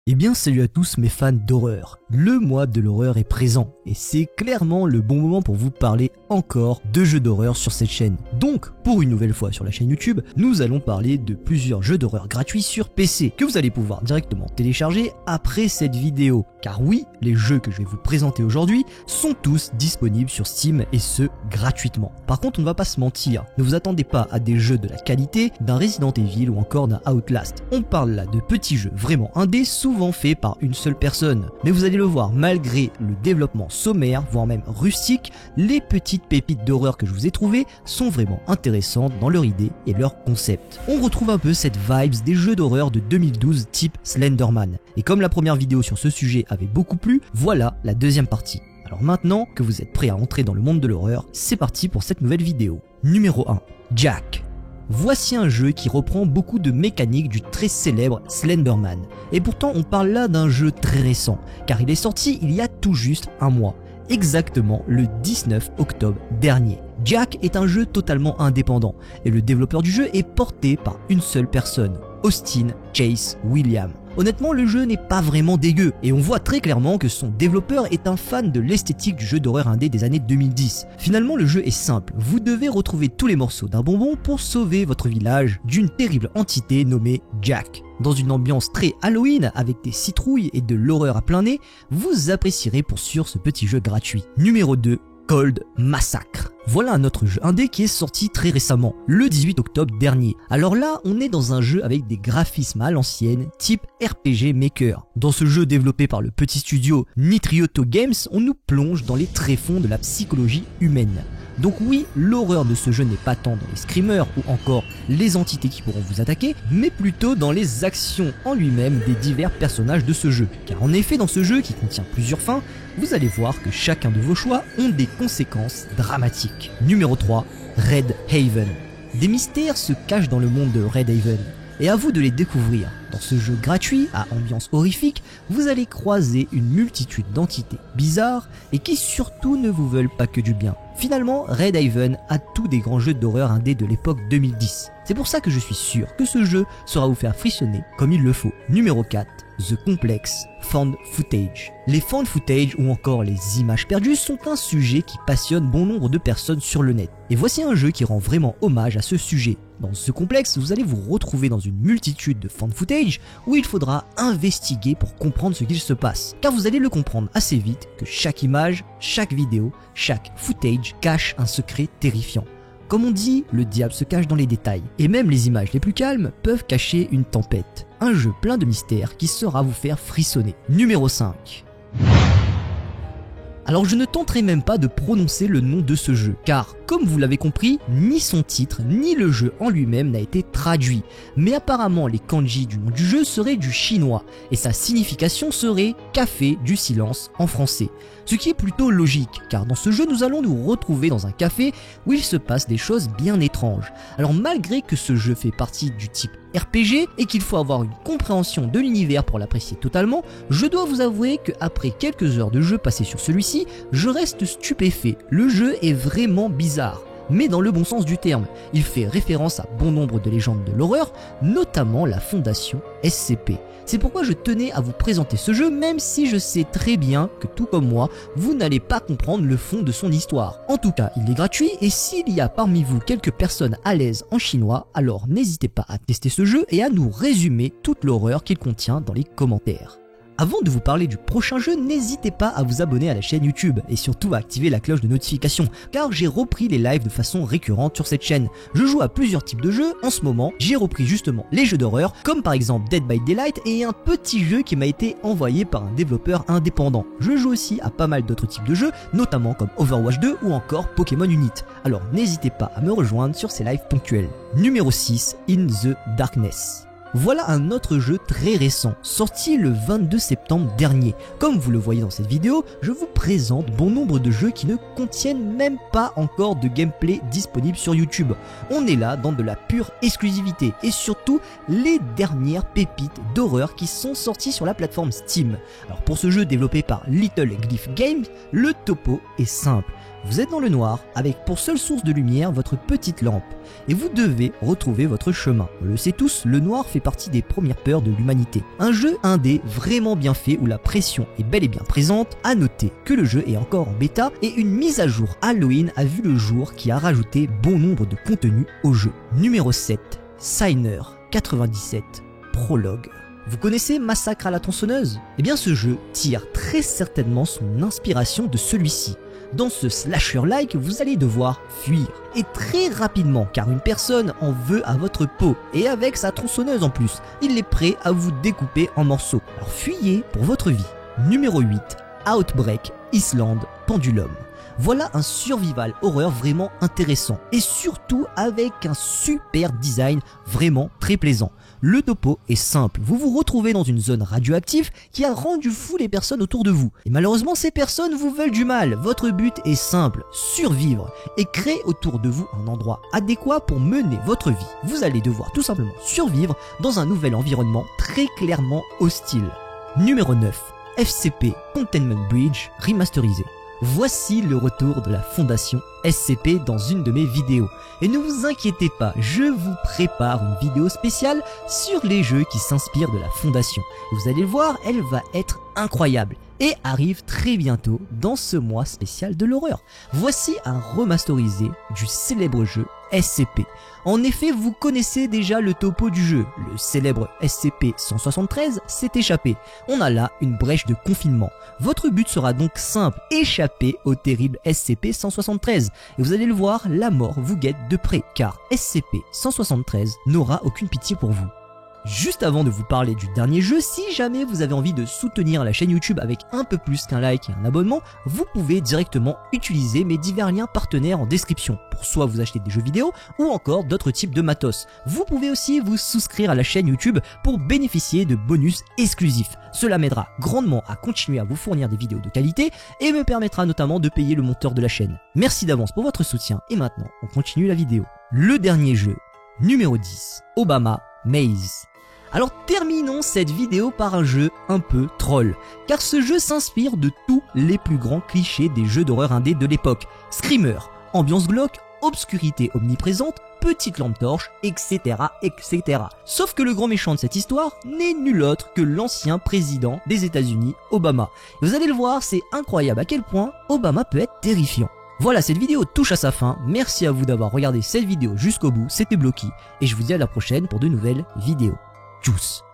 Eh bien salut à tous mes fans d'horreur, le mois de l'horreur est présent et c'est clairement le bon moment pour vous parler encore de jeux d'horreur sur cette chaîne. Donc pour une nouvelle fois sur la chaîne YouTube, nous allons parler de plusieurs jeux d'horreur gratuits sur PC que vous allez pouvoir directement télécharger après cette vidéo. Car oui, les jeux que je vais vous présenter aujourd'hui sont tous disponibles sur Steam et ce gratuitement. Par contre on ne va pas se mentir, ne vous attendez pas à des jeux de la qualité d'un Resident Evil ou encore d'un Outlast. On parle là de petits jeux vraiment indés, souvent fait par une seule personne. Mais vous allez le voir, malgré le développement sommaire, voire même rustique, les petites pépites d'horreur que je vous ai trouvées sont vraiment intéressantes dans leur idée et leur concept. On retrouve un peu cette vibes des jeux d'horreur de 2012 type Slenderman. Et comme la première vidéo sur ce sujet avait beaucoup plu, voilà la deuxième partie. Alors maintenant que vous êtes prêts à entrer dans le monde de l'horreur, c'est parti pour cette nouvelle vidéo. Numéro 1. Jak. Voici un jeu qui reprend beaucoup de mécaniques du très célèbre Slenderman. Et pourtant on parle là d'un jeu très récent, car il est sorti il y a tout juste un mois, exactement le 19 octobre dernier. Jak est un jeu totalement indépendant, et le développeur du jeu est porté par une seule personne, Austin Chase Williams. Honnêtement, le jeu n'est pas vraiment dégueu, et on voit très clairement que son développeur est un fan de l'esthétique du jeu d'horreur indé des années 2010. Finalement, le jeu est simple, vous devez retrouver tous les morceaux d'un bonbon pour sauver votre village d'une terrible entité nommée Jak. Dans une ambiance très Halloween, avec des citrouilles et de l'horreur à plein nez, vous apprécierez pour sûr ce petit jeu gratuit. Numéro 2. Cold Massacre. Voilà un autre jeu indé qui est sorti très récemment, le 18 octobre dernier. Alors là, on est dans un jeu avec des graphismes à l'ancienne, type RPG Maker. Dans ce jeu développé par le petit studio Nitrioto Games, on nous plonge dans les tréfonds de la psychologie humaine. Donc oui, l'horreur de ce jeu n'est pas tant dans les screamers ou encore les entités qui pourront vous attaquer, mais plutôt dans les actions en lui-même des divers personnages de ce jeu. Car en effet, dans ce jeu qui contient plusieurs fins, vous allez voir que chacun de vos choix ont des conséquences dramatiques. Numéro 3. Red Haven. Des mystères se cachent dans le monde de Red Haven, et à vous de les découvrir. Dans ce jeu gratuit, à ambiance horrifique, vous allez croiser une multitude d'entités bizarres et qui surtout ne vous veulent pas que du bien. Finalement, Red Haven a tous des grands jeux d'horreur indés de l'époque 2010. C'est pour ça que je suis sûr que ce jeu saura vous faire frissonner comme il le faut. Numéro 4. The Complex Found Footage. Les found footage ou encore les images perdues sont un sujet qui passionne bon nombre de personnes sur le net. Et voici un jeu qui rend vraiment hommage à ce sujet. Dans ce complexe, vous allez vous retrouver dans une multitude de found footage où il faudra investiguer pour comprendre ce qu'il se passe. Car vous allez le comprendre assez vite que chaque image, chaque vidéo, chaque footage cache un secret terrifiant. Comme on dit, le diable se cache dans les détails. Et même les images les plus calmes peuvent cacher une tempête. Un jeu plein de mystères qui saura vous faire frissonner. Numéro 5. Alors je ne tenterai même pas de prononcer le nom de ce jeu, car comme vous l'avez compris, ni son titre, ni le jeu en lui-même n'a été traduit. Mais apparemment les kanji du nom du jeu seraient du chinois, et sa signification serait « café du silence » en français. Ce qui est plutôt logique, car dans ce jeu nous allons nous retrouver dans un café où il se passe des choses bien étranges. Alors malgré que ce jeu fait partie du type RPG et qu'il faut avoir une compréhension de l'univers pour l'apprécier totalement, je dois vous avouer qu'après quelques heures de jeu passées sur celui-ci, je reste stupéfait. Le jeu est vraiment bizarre, mais dans le bon sens du terme. Il fait référence à bon nombre de légendes de l'horreur, notamment la fondation SCP. C'est pourquoi je tenais à vous présenter ce jeu, même si je sais très bien que tout comme moi, vous n'allez pas comprendre le fond de son histoire. En tout cas, il est gratuit et s'il y a parmi vous quelques personnes à l'aise en chinois, alors n'hésitez pas à tester ce jeu et à nous résumer toute l'horreur qu'il contient dans les commentaires. Avant de vous parler du prochain jeu, n'hésitez pas à vous abonner à la chaîne YouTube et surtout à activer la cloche de notification car j'ai repris les lives de façon récurrente sur cette chaîne. Je joue à plusieurs types de jeux, en ce moment j'ai repris justement les jeux d'horreur comme par exemple Dead by Daylight et un petit jeu qui m'a été envoyé par un développeur indépendant. Je joue aussi à pas mal d'autres types de jeux, notamment comme Overwatch 2 ou encore Pokémon Unite. Alors n'hésitez pas à me rejoindre sur ces lives ponctuels. Numéro 6. In the Darkness. Voilà un autre jeu très récent, sorti le 22 septembre dernier. Comme vous le voyez dans cette vidéo, je vous présente bon nombre de jeux qui ne contiennent même pas encore de gameplay disponible sur YouTube. On est là dans de la pure exclusivité et surtout les dernières pépites d'horreur qui sont sorties sur la plateforme Steam. Alors pour ce jeu développé par Little Glyph Games, le topo est simple. Vous êtes dans le noir, avec pour seule source de lumière votre petite lampe, et vous devez retrouver votre chemin. On le sait tous, le noir fait partie des premières peurs de l'humanité. Un jeu indé vraiment bien fait où la pression est bel et bien présente. À noter que le jeu est encore en bêta et une mise à jour Halloween a vu le jour qui a rajouté bon nombre de contenus au jeu. Numéro 7, Signer 97 Prologue. Vous connaissez Massacre à la tronçonneuse? Eh bien ce jeu tire très certainement son inspiration de celui-ci. Dans ce slasher-like, vous allez devoir fuir, et très rapidement, car une personne en veut à votre peau, et avec sa tronçonneuse en plus, il est prêt à vous découper en morceaux. Alors fuyez pour votre vie. Numéro 8, Outbreak Island Pendulum. Voilà un survival horreur vraiment intéressant, et surtout avec un super design vraiment très plaisant. Le topo est simple, vous vous retrouvez dans une zone radioactive qui a rendu fou les personnes autour de vous. Et malheureusement ces personnes vous veulent du mal, votre but est simple, survivre et créer autour de vous un endroit adéquat pour mener votre vie. Vous allez devoir tout simplement survivre dans un nouvel environnement très clairement hostile. Numéro 9, FCP Containment Bridge remasterisé. Voici le retour de la fondation SCP dans une de mes vidéos. Et ne vous inquiétez pas, je vous prépare une vidéo spéciale sur les jeux qui s'inspirent de la fondation. Vous allez le voir, elle va être incroyable et arrive très bientôt dans ce mois spécial de l'horreur. Voici un remasterisé du célèbre jeu SCP. En effet, vous connaissez déjà le topo du jeu. Le célèbre SCP-173 s'est échappé. On a là une brèche de confinement. Votre but sera donc simple, échapper au terrible SCP-173. Et vous allez le voir, la mort vous guette de près, car SCP-173 n'aura aucune pitié pour vous. Juste avant de vous parler du dernier jeu, si jamais vous avez envie de soutenir la chaîne YouTube avec un peu plus qu'un like et un abonnement, vous pouvez directement utiliser mes divers liens partenaires en description pour soit vous acheter des jeux vidéo ou encore d'autres types de matos. Vous pouvez aussi vous souscrire à la chaîne YouTube pour bénéficier de bonus exclusifs. Cela m'aidera grandement à continuer à vous fournir des vidéos de qualité et me permettra notamment de payer le monteur de la chaîne. Merci d'avance pour votre soutien et maintenant on continue la vidéo. Le dernier jeu, numéro 10, Obama Maze. Alors terminons cette vidéo par un jeu un peu troll, car ce jeu s'inspire de tous les plus grands clichés des jeux d'horreur indés de l'époque. Screamer, ambiance glauque, obscurité omniprésente, petite lampe torche, etc., etc. Sauf que le grand méchant de cette histoire n'est nul autre que l'ancien président des États-Unis, Obama. Et vous allez le voir, c'est incroyable à quel point Obama peut être terrifiant. Voilà, cette vidéo touche à sa fin, merci à vous d'avoir regardé cette vidéo jusqu'au bout, c'était Blocky, et je vous dis à la prochaine pour de nouvelles vidéos. Tchuss.